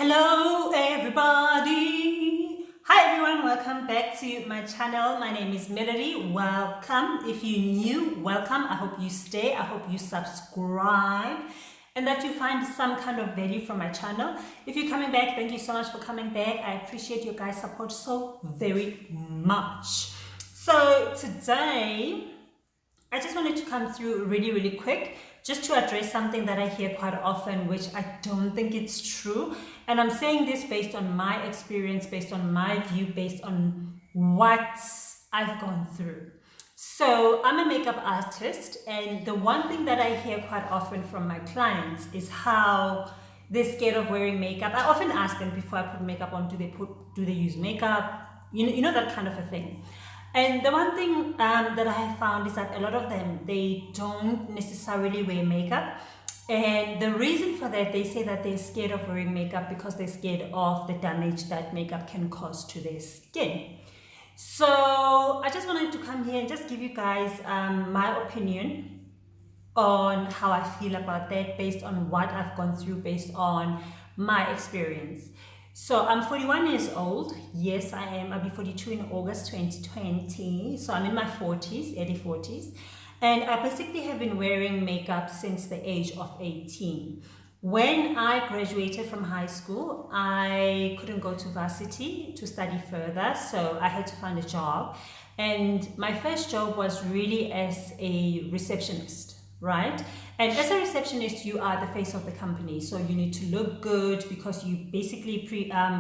Hello everybody! Hi everyone, welcome back to my channel. My name is Melody. Welcome. If you're new, welcome. I hope you stay. I hope you subscribe and that you find some kind of value from my channel. If you're coming back, thank you so much for coming back. I appreciate your guys' support so very much. So today, I just wanted to come through really quick just to address something that I hear quite often, which I don't think it's true. And I'm saying this based on my experience, based on my view, based on what I've gone through. So I'm a makeup artist, and the one thing that I hear quite often from my clients is how they're scared of wearing makeup. I often ask them before I put makeup on, do they use makeup? You know, that kind of a thing. And the one thing that I have found is that a lot of them, they don't necessarily wear makeup. And the reason for that, they say that they're scared of wearing makeup because they're scared of the damage that makeup can cause to their skin. So I just wanted to come here and just give you guys my opinion on how I feel about that based on what I've gone through, based on my experience. So I'm 41 years old. Yes, I am. I'll be 42 in August 2020. So I'm in my 40s, early 40s. And I basically have been wearing makeup since the age of 18. When I graduated from high school, I couldn't go to varsity to study further. So I had to find a job. And my first job was really as a receptionist, right? And as a receptionist, you are the face of the company. So you need to look good because you basically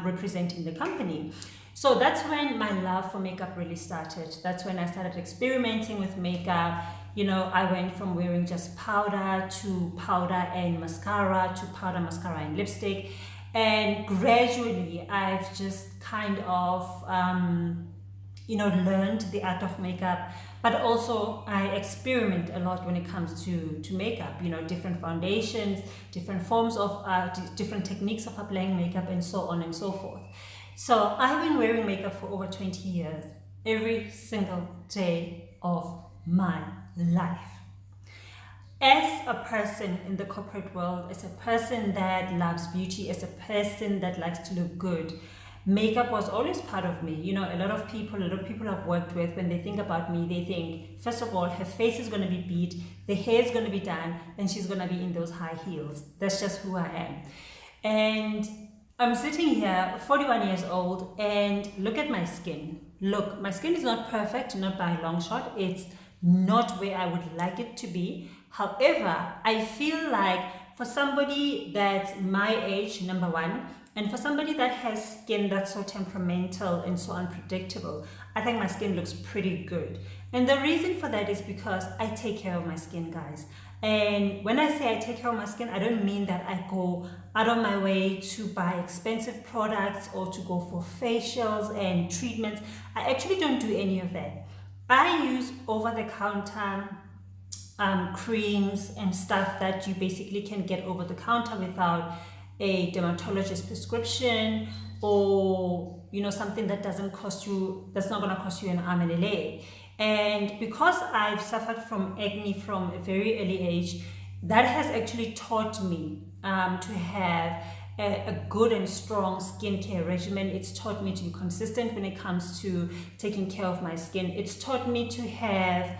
representing the company. So that's when my love for makeup really started. That's when I started experimenting with makeup. You know, I went from wearing just powder to powder and mascara to powder, mascara and lipstick. And gradually, I've just kind of, learned the art of makeup. But also I experiment a lot when it comes to makeup, different foundations, different forms of, different techniques of applying makeup and so on and so forth. So I've been wearing makeup for over 20 years, every single day of my life. As a person in the corporate world, as a person that loves beauty, as a person that likes to look good, makeup was always part of me. You know, a lot of people I've worked with, when they think about me, they think, first of all, her face is going to be beat, the hair is going to be done, and she's going to be in those high heels. That's just who I am. And I'm sitting here, 41 years old, and look at my skin. Look, my skin is not perfect, not by a long shot. It's not where I would like it to be. However, I feel like for somebody that's my age, number one, and for somebody that has skin that's so temperamental and so unpredictable, I think my skin looks pretty good. And the reason for that is because I take care of my skin, guys. And when I say I take care of my skin, I don't mean that I go out of my way to buy expensive products or to go for facials and treatments. I actually don't do any of that. I use over-the-counter creams and stuff that you basically can get over the counter without a dermatologist prescription, or something that that's not going to cost you an arm and a leg. And because I've suffered from acne from a very early age, that has actually taught me to have a good and strong skincare regimen. It's taught me to be consistent when it comes to taking care of my skin. It's taught me to have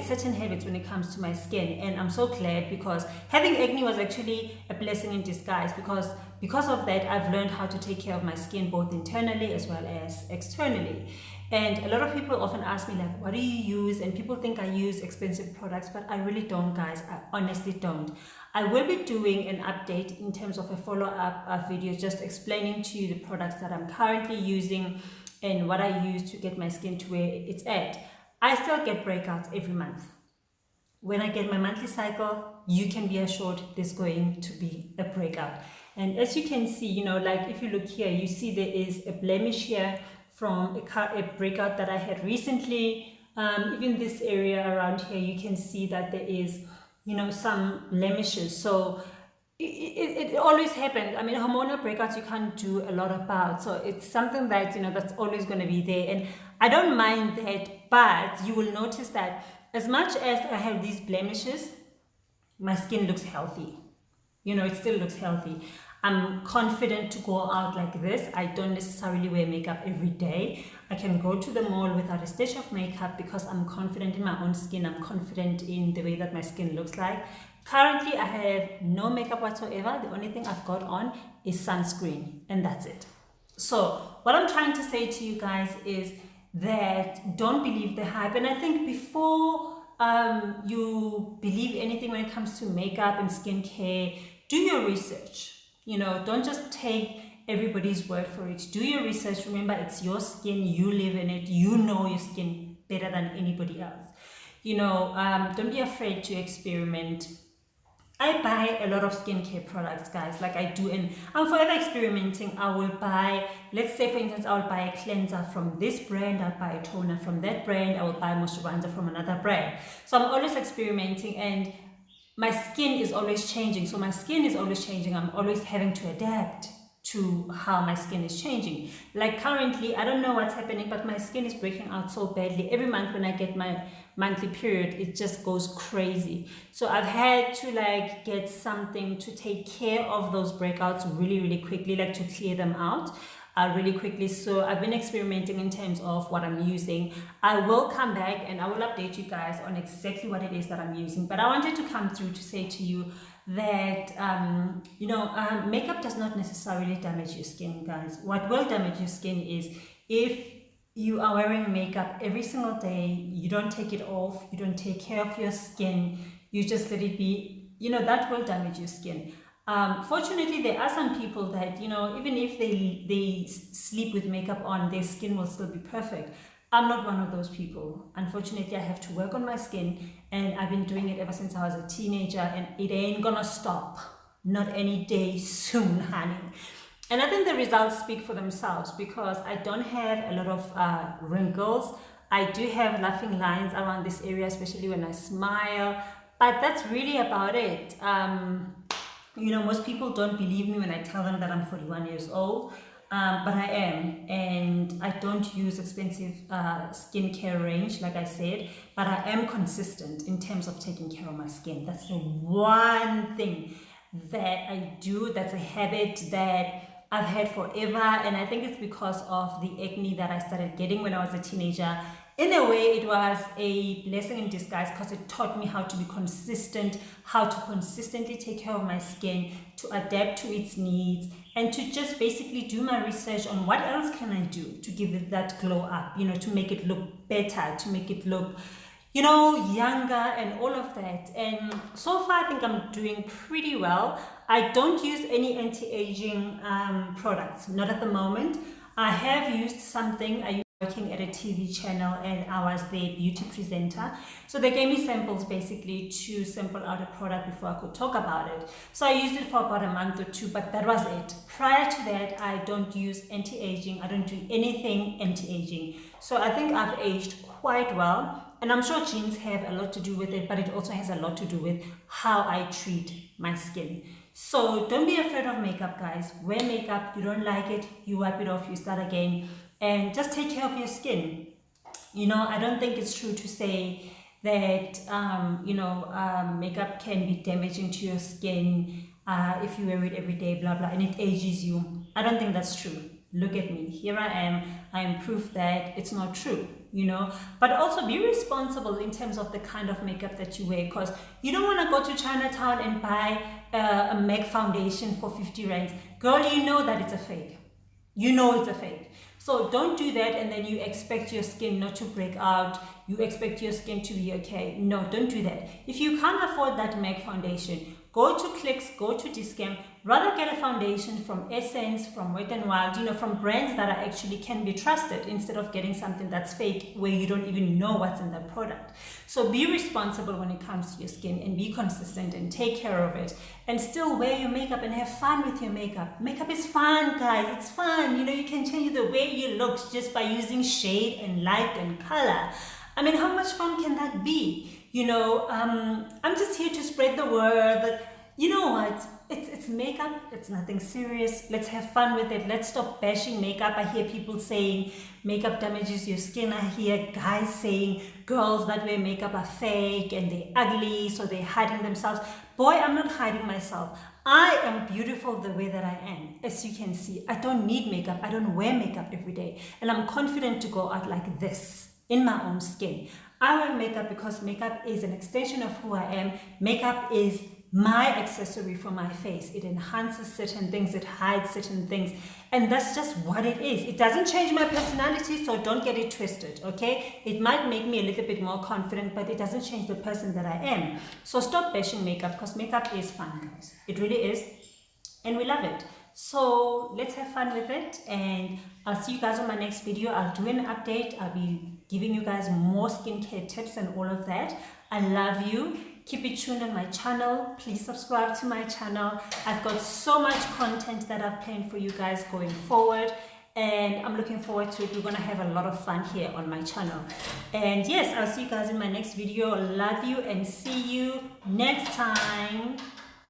certain habits when it comes to my skin. And I'm so glad, because having acne was actually a blessing in disguise, because of that, I've learned how to take care of my skin both internally as well as externally. And a lot of people often ask me, like, what do you use? And people think I use expensive products, but I really don't, guys. I honestly don't. I will be doing an update in terms of a follow-up video, just explaining to you the products that I'm currently using and what I use to get my skin to where it's at. I still get breakouts every month. When I get my monthly cycle, you can be assured there's going to be a breakout. And as you can see, like if you look here, you see there is a blemish here from a breakout that I had recently. Even this area around here, you can see that there is, some blemishes. So it always happens. I mean, hormonal breakouts you can't do a lot about. So it's something that, that's always going to be there. And I don't mind that, but you will notice that as much as I have these blemishes, my skin looks healthy. It still looks healthy. I'm confident to go out like this. I don't necessarily wear makeup every day. I can go to the mall without a stitch of makeup because I'm confident in my own skin. I'm confident in the way that my skin looks like. Currently, I have no makeup whatsoever. The only thing I've got on is sunscreen, and that's it. So what I'm trying to say to you guys is that don't believe the hype. And I think before you believe anything when it comes to makeup and skincare, do your research. You know, don't just take everybody's word for it. Do your research. Remember, it's your skin. You live in it. You know your skin better than anybody else. You know, don't be afraid to experiment. I buy a lot of skincare products, guys, like I do, and I'm forever experimenting. I will buy, let's say for instance, I will buy a cleanser from this brand, I'll buy a toner from that brand, I will buy a moisturizer from another brand. So I'm always experimenting, and my skin is always changing. So my skin is always changing. I'm always having to adapt to how my skin is changing. Like currently, I don't know what's happening, but my skin is breaking out so badly. Every month when I get my monthly period, it just goes crazy. So I've had to like get something to take care of those breakouts really quickly, like to clear them out really quickly. So I've been experimenting in terms of what I'm using. I will come back and I will update you guys on exactly what it is that I'm using, but I wanted to come through to say to you that makeup does not necessarily damage your skin, guys. What will damage your skin is if you are wearing makeup every single day, you don't take it off, you don't take care of your skin, you just let it be, that will damage your skin. Fortunately, there are some people that, even if they sleep with makeup on, their skin will still be perfect. I'm not one of those people. Unfortunately, I have to work on my skin, and I've been doing it ever since I was a teenager, and it ain't gonna stop. Not any day soon, honey. And I think the results speak for themselves because I don't have a lot of wrinkles. I do have laughing lines around this area, especially when I smile, but that's really about it. Most people don't believe me when I tell them that I'm 41 years old, but I am, and I don't use expensive skincare range, like I said, but I am consistent in terms of taking care of my skin. That's the one thing that I do. That's a habit that I've had forever, and I think it's because of the acne that I started getting when I was a teenager. In a way, it was a blessing in disguise because it taught me how to be consistent, how to consistently take care of my skin, to adapt to its needs, and to just basically do my research on what else can I do to give it that glow up, to make it look better, to make it look, younger and all of that. And so far, I think I'm doing pretty well. I don't use any anti-aging products, not at the moment. I have used something. I working at a TV channel, and I was the beauty presenter. So they gave me samples basically to sample out a product before I could talk about it. So I used it for about a month or two, but that was it. Prior to that, I don't use anti-aging. I don't do anything anti-aging. So I think I've aged quite well. And I'm sure genes have a lot to do with it, but it also has a lot to do with how I treat my skin. So don't be afraid of makeup, guys. Wear makeup, you don't like it, you wipe it off, you start again. And just take care of your skin. I don't think it's true to say that, makeup can be damaging to your skin if you wear it every day, blah, blah, and it ages you. I don't think that's true. Look at me. Here I am. I am proof that it's not true, But also be responsible in terms of the kind of makeup that you wear, because you don't want to go to Chinatown and buy a MAC foundation for 50 rands. Girl, you know that it's a fake. You know it's a fake. So don't do that and then you expect your skin not to break out. You expect your skin to be okay. No, don't do that. If you can't afford that MAC foundation, go to Clicks, go to Discam. Rather get a foundation from Essence, from Wet n Wild, from brands that are actually can be trusted, instead of getting something that's fake where you don't even know what's in the product. So be responsible when it comes to your skin and be consistent and take care of it, and still wear your makeup and have fun with your makeup. Makeup is fun, guys. It's fun. You can change the way you look just by using shade and light and color. I mean, how much fun can that be? I'm just here to spread the word that, you know what? it's makeup. It's nothing serious. Let's have fun with it. Let's stop bashing makeup. I hear people saying makeup damages your skin. I hear guys saying girls that wear makeup are fake and they're ugly, so they're hiding themselves. Boy, I'm not hiding myself. I am beautiful the way that I am. As you can see, I don't need makeup. I don't wear makeup every day. And I'm confident to go out like this in my own skin. I wear makeup because makeup is an extension of who I am. Makeup is my accessory for my face. It enhances certain things, it hides certain things, and that's just what it is. It doesn't change my personality, so don't get it twisted, okay? It might make me a little bit more confident, but it doesn't change the person that I am. So stop bashing makeup, because makeup is fun, guys. It really is, and we love it. So let's have fun with it, and I'll see you guys on my next video. I'll do an update. I'll be giving you guys more skincare tips and all of that. I love you. Keep it tuned on my channel. Please subscribe to my channel. I've got so much content that I've planned for you guys going forward, and I'm looking forward to it. We're gonna have a lot of fun here on my channel. And yes, I'll see you guys in my next video. Love you and see you next time.